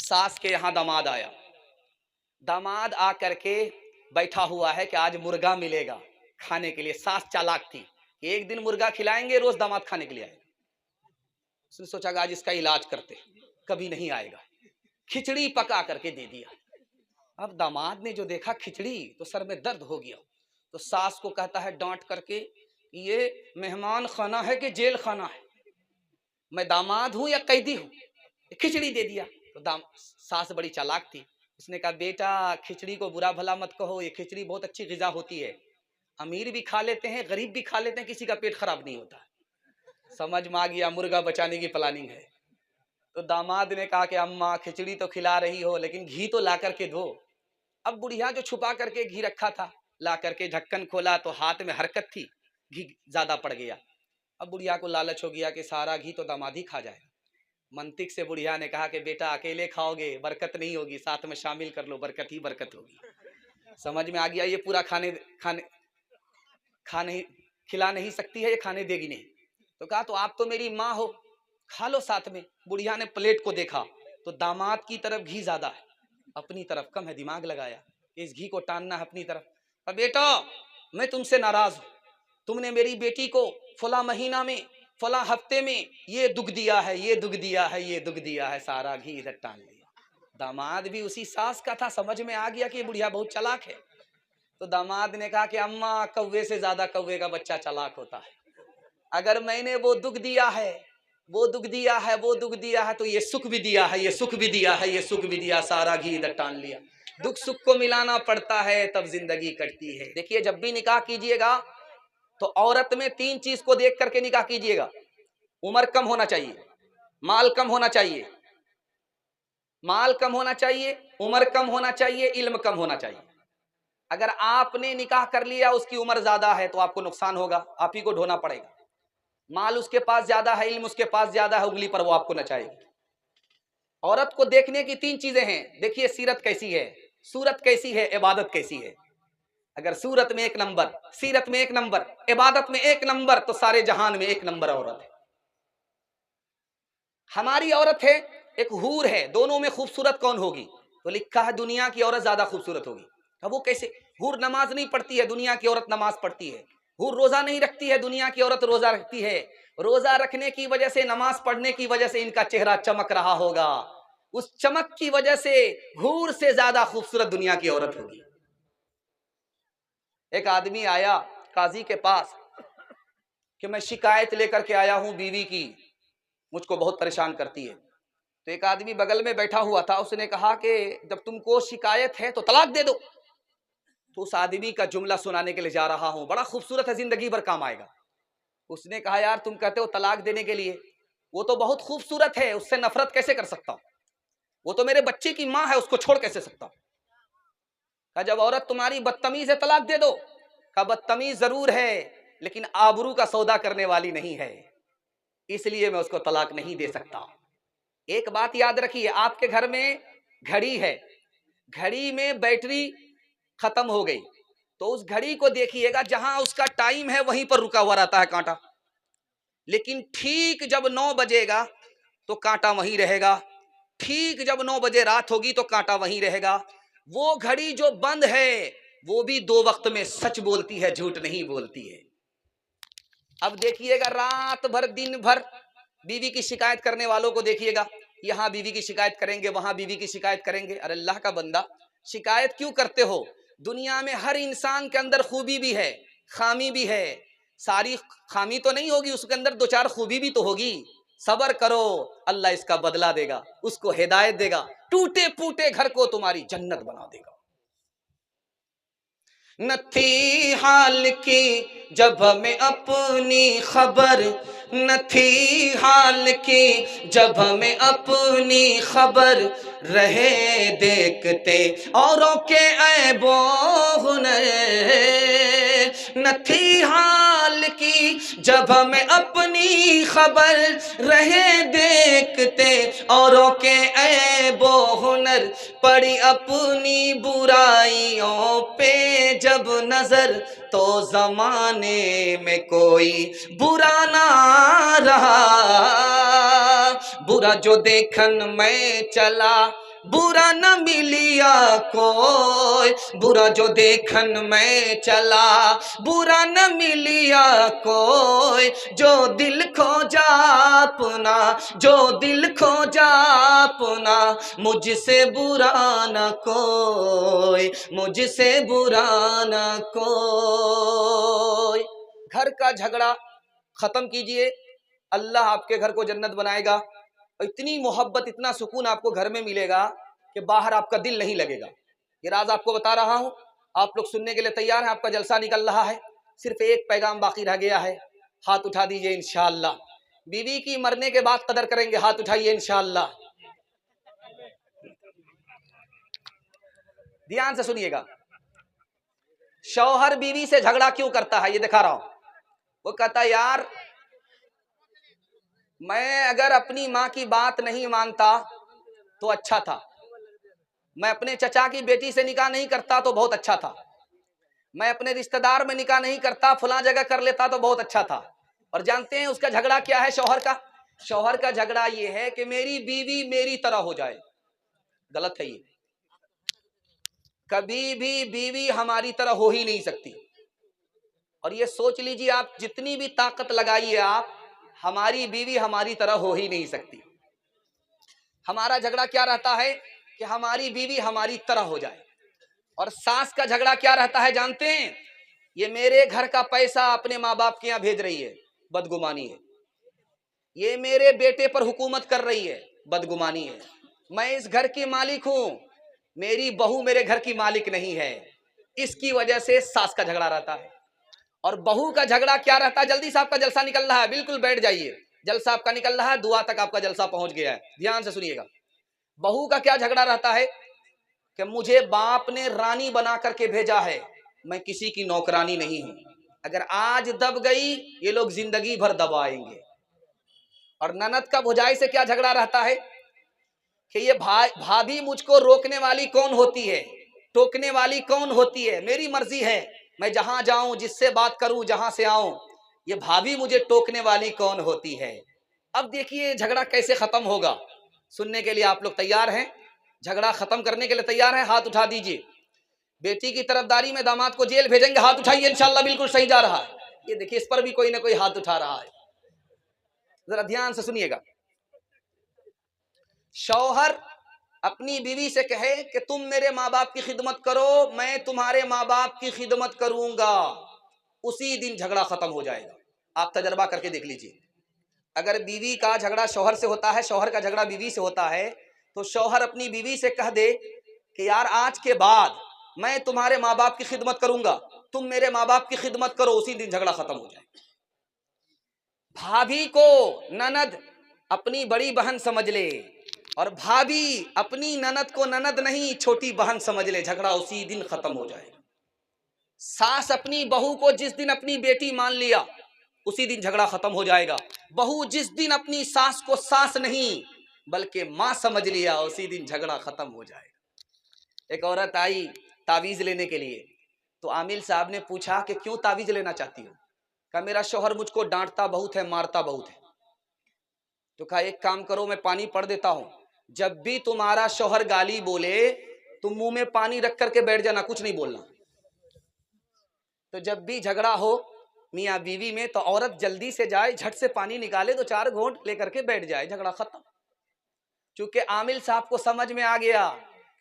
सास के यहाँ दामाद आया। दामाद आ करके बैठा हुआ है कि आज मुर्गा मिलेगा खाने के लिए। सास चालाक थी कि एक दिन मुर्गा खिलाएंगे, रोज दामाद खाने के लिए आएगा। उसने सोचा कि आज इसका इलाज करते, कभी नहीं आएगा। खिचड़ी पका करके दे दिया। अब दामाद ने जो देखा खिचड़ी तो सर में दर्द हो गया। तो सास को कहता है डांट करके, ये मेहमान खाना है कि जेल खाना है, मैं दामाद हूं या कैदी हूं, खिचड़ी दे दिया। तो सास बड़ी चालाक थी, उसने कहा बेटा खिचड़ी को बुरा भला मत कहो, ये खिचड़ी बहुत अच्छी ग़िज़ा होती है, अमीर भी खा लेते हैं, गरीब भी खा लेते हैं, किसी का पेट खराब नहीं होता। समझ में आ गया मुर्गा बचाने की प्लानिंग है। तो दामाद ने कहा कि अम्मा खिचड़ी तो खिला रही हो लेकिन घी तो ला करके दो। अब बुढ़िया जो छुपा करके घी रखा था, ला करके ढक्कन खोला तो हाथ में हरकत थी, घी ज्यादा पड़ गया। अब बुढ़िया को लालच हो गया कि सारा घी तो दामाद ही खा जाएगा। मंतिक से बुढ़िया ने कहा कि बेटा अकेले खाओगे बरकत नहीं होगी, साथ में शामिल कर लो, बरकत ही बरकत होगी। समझ में आ गया ये पूरा खाने खिला नहीं सकती है, ये खाने देगी नहीं। तो कहा तो आप तो मेरी माँ हो, खा लो साथ में। बुढ़िया ने प्लेट को देखा तो दामाद की तरफ घी ज्यादा है, अपनी तरफ कम है। दिमाग लगाया इस घी को टानना है अपनी तरफ। अब बेटा मैं तुमसे नाराज हूं, तुमने मेरी बेटी को फला महीना में फला हफ्ते में ये दुख दिया है, ये दुख दिया है, ये दुख दिया है, सारा घी इधर टान लिया। दामाद भी उसी सास का था, समझ में आ गया कि बुढ़िया बहुत चालाक है। तो दामाद ने कहा कि अम्मा कौवे से ज्यादा कौवे का बच्चा चालाक होता है, अगर मैंने वो दुख दिया है, वो दुख दिया है, वो दुख दिया है, तो ये सुख भी दिया है, ये सुख भी दिया है, ये सुख भी दिया, सारा घी इधर टान लिया। दुख सुख को मिलाना पड़ता है तब जिंदगी कटती है। देखिए जब भी निकाह कीजिएगा तो औरत में 3 चीज को देख करके निकाह कीजिएगा। उम्र कम होना चाहिए, माल कम होना चाहिए, माल कम होना चाहिए, उम्र कम होना चाहिए, इल्म कम होना चाहिए। अगर आपने निकाह कर लिया उसकी उम्र ज्यादा है तो आपको नुकसान होगा, आप ही को ढोना पड़ेगा। माल उसके पास ज्यादा है, इल्म उसके पास ज्यादा है, उंगली पर वो आपको नचाएगी। औरत को देखने की 3 चीजें हैं। देखिए सीरत कैसी है, सूरत कैसी है, इबादत कैसी है। अगर सूरत में 1 नंबर, सीरत में 1 नंबर, इबादत में 1 नंबर, तो सारे जहान में 1 नंबर औरत है। हमारी औरत है, एक हूर है, दोनों में खूबसूरत कौन होगी? तो लिखा है दुनिया की औरत ज्यादा खूबसूरत होगी। अब वो कैसे? हूर नमाज नहीं पढ़ती है, दुनिया की औरत नमाज पढ़ती है। हूर रोजा नहीं रखती है, दुनिया की औरत रोजा रखती है। रोजा रखने की वजह से, नमाज पढ़ने की वजह से इनका चेहरा चमक रहा होगा, उस चमक की वजह से हूर से ज्यादा खूबसूरत दुनिया की औरत होगी। एक आदमी आया काजी के पास कि मैं शिकायत लेकर के आया हूं बीवी की, मुझको बहुत परेशान करती है। तो एक आदमी बगल में बैठा हुआ था, उसने कहा कि जब तुमको शिकायत है तो तलाक दे दो। तो उस आदमी का जुमला सुनाने के लिए जा रहा हूं, बड़ा खूबसूरत है, जिंदगी भर काम आएगा। उसने कहा यार तुम कहते हो तलाक देने के लिए, वो तो बहुत खूबसूरत है, उससे नफरत कैसे कर सकता हूं? वो तो मेरे बच्चे की माँ है, उसको छोड़ कैसे सकता हूं? कहा जब औरत तुम्हारी बदतमीज है तलाक दे दो। कहा बदतमीज जरूर है लेकिन आबरू का सौदा करने वाली नहीं है, इसलिए मैं उसको तलाक नहीं दे सकता। एक बात याद रखिए, आपके घर में घड़ी है, घड़ी में बैटरी खत्म हो गई तो उस घड़ी को देखिएगा, जहां उसका टाइम है वहीं पर रुका हुआ रहता है कांटा, लेकिन ठीक जब 9 बजेगा तो कांटा वहीं रहेगा, ठीक जब 9 बजे रात होगी तो कांटा वहीं रहेगा। वो घड़ी जो बंद है वो भी 2 वक्त में सच बोलती है, झूठ नहीं बोलती है। अब देखिएगा रात भर दिन भर बीवी की शिकायत करने वालों को देखिएगा, यहां बीवी की शिकायत करेंगे, वहां बीवी की शिकायत करेंगे। अरे अल्लाह का बंदा, शिकायत क्यों करते हो? दुनिया में हर इंसान के अंदर खूबी भी है, खामी भी है। सारी खामी तो नहीं होगी, उसके अंदर 2-4 खूबी भी तो होगी। सबर करो, अल्लाह इसका बदला देगा, उसको हिदायत देगा, टूटे फूटे घर को तुम्हारी जन्नत बना देगा। न थी हाल की जब हमें अपनी खबर, न थी हाल की जब हमें अपनी खबर, रहे देखते औरों के ऐबों हुनर। न थी हाल की जब हमें अपनी खबर, रहे देखते औरों के ऐबों हुनर, पड़ी अपनी बुराइयों पे जब नजर, तो जमाने में कोई बुरा ना रहा। बुरा जो देखन मैं चला बुरा न मिलिया कोई, बुरा जो देखन मैं चला, बुरा न मिलिया कोई, जो दिल खो जा अपना, जो दिल खो जा अपना, मुझसे बुरा न कोई, मुझसे बुरा न कोई। घर का झगड़ा खत्म कीजिए, अल्लाह आपके घर को जन्नत बनाएगा। इतनी मोहब्बत, इतना सुकून आपको घर में मिलेगा कि बाहर आपका दिल नहीं लगेगा। ये राज आपको बता रहा हूं, आप लोग सुनने के लिए तैयार हैं? आपका जलसा निकल रहा है, सिर्फ एक पैगाम बाकी रह गया है, हाथ उठा दीजिए इंशाअल्लाह। बीवी की मरने के बाद कदर करेंगे, हाथ उठाइए इंशाअल्लाह। ध्यान से सुनिएगा, शौहर बीवी से झगड़ा क्यों करता है ये दिखा रहा हूं। वो कहता है यार मैं अगर अपनी माँ की बात नहीं मानता तो अच्छा था, मैं अपने चचा की बेटी से निकाह नहीं करता तो बहुत अच्छा था, मैं अपने रिश्तेदार में निकाह नहीं करता, फलां जगह कर लेता तो बहुत अच्छा था। और जानते हैं उसका झगड़ा क्या है शौहर का? शौहर का झगड़ा ये है कि मेरी बीवी मेरी तरह हो जाए। गलत है ये, कभी भी बीवी हमारी तरह हो ही नहीं सकती। और ये सोच लीजिए आप, जितनी भी ताकत लगाइए आप, हमारी बीवी हमारी तरह हो ही नहीं सकती। हमारा झगड़ा क्या रहता है कि हमारी बीवी हमारी तरह हो जाए। और सास का झगड़ा क्या रहता है जानते हैं? ये मेरे घर का पैसा अपने माँ बाप के यहाँ भेज रही है, बदगुमानी है। ये मेरे बेटे पर हुकूमत कर रही है, बदगुमानी है। मैं इस घर की मालिक हूं, मेरी बहू मेरे घर की मालिक नहीं है। इसकी वजह से सास का झगड़ा रहता है। और बहू का झगड़ा क्या रहता है? जल्दी से आपका जलसा निकल रहा है, बिल्कुल बैठ जाइए, जलसा आपका निकल रहा है, दुआ तक आपका जलसा पहुंच गया है। ध्यान से सुनिएगा, बहू का क्या झगड़ा रहता है कि मुझे बाप ने रानी बना करके भेजा है, मैं किसी की नौकरानी नहीं हूं, अगर आज दब गई ये लोग जिंदगी भर दबाएंगे। और ननद का भुजाई से क्या झगड़ा रहता है कि ये भाभी मुझको रोकने वाली कौन होती है, टोकने वाली कौन होती है, मेरी मर्जी है, मैं जहां जाऊं, जिससे बात करूं, जहां से आऊं, ये भाभी मुझे टोकने वाली कौन होती है। अब देखिए झगड़ा कैसे खत्म होगा, सुनने के लिए आप लोग तैयार हैं? झगड़ा खत्म करने के लिए तैयार हैं? हाथ उठा दीजिए। बेटी की तरफदारी में दामाद को जेल भेजेंगे, हाथ उठाइए इंशाल्लाह, बिल्कुल सही जा रहा है। ये देखिए इस पर भी कोई ना कोई हाथ उठा रहा है, जरा ध्यान से सुनिएगा। शौहर अपनी बीवी से कहे कि तुम मेरे माँ बाप की खिदमत करो, मैं तुम्हारे माँ बाप की खिदमत करूंगा, उसी दिन झगड़ा खत्म हो जाएगा। आप तजर्बा करके देख लीजिए, अगर बीवी का झगड़ा शौहर से होता है, शौहर का झगड़ा बीवी से होता है, तो शौहर अपनी बीवी से कह दे कि यार आज के बाद मैं तुम्हारे माँ बाप की खिदमत करूंगा, तुम मेरे माँ बाप की खिदमत करो, उसी दिन झगड़ा खत्म हो जाएगा। भाभी को ननद अपनी बड़ी बहन समझ ले, और भाभी अपनी ननद को ननद नहीं छोटी बहन समझ ले, झगड़ा उसी दिन खत्म हो जाएगा। सास अपनी बहू को जिस दिन अपनी बेटी मान लिया, उसी दिन झगड़ा खत्म हो जाएगा। बहू जिस दिन अपनी सास को सास नहीं बल्कि मां समझ लिया, उसी दिन झगड़ा खत्म हो जाएगा। एक औरत आई तावीज लेने के लिए, तो आमिल साहब ने पूछा कि क्यों तावीज लेना चाहती हो? कहा मेरा शौहर मुझको डांटता बहुत है, मारता बहुत है। तो कहा एक काम करो, मैं पानी पढ़ देता हूं, जब भी तुम्हारा शौहर गाली बोले तुम मुंह में पानी रख करके बैठ जाना, कुछ नहीं बोलना। तो जब भी झगड़ा हो मियाँ बीवी में, तो औरत जल्दी से जाए, झट से पानी निकाले, तो 4 घोंट लेकर के बैठ जाए, झगड़ा खत्म। चूंकि आमिल साहब को समझ में आ गया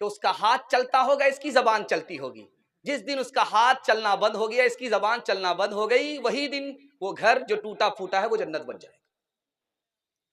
कि उसका हाथ चलता होगा, इसकी जबान चलती होगी। जिस दिन उसका हाथ चलना बंद हो गया, इसकी जबान चलना बंद हो गई, वही दिन वो घर जो टूटा फूटा है वो जन्नत बन जाएगा।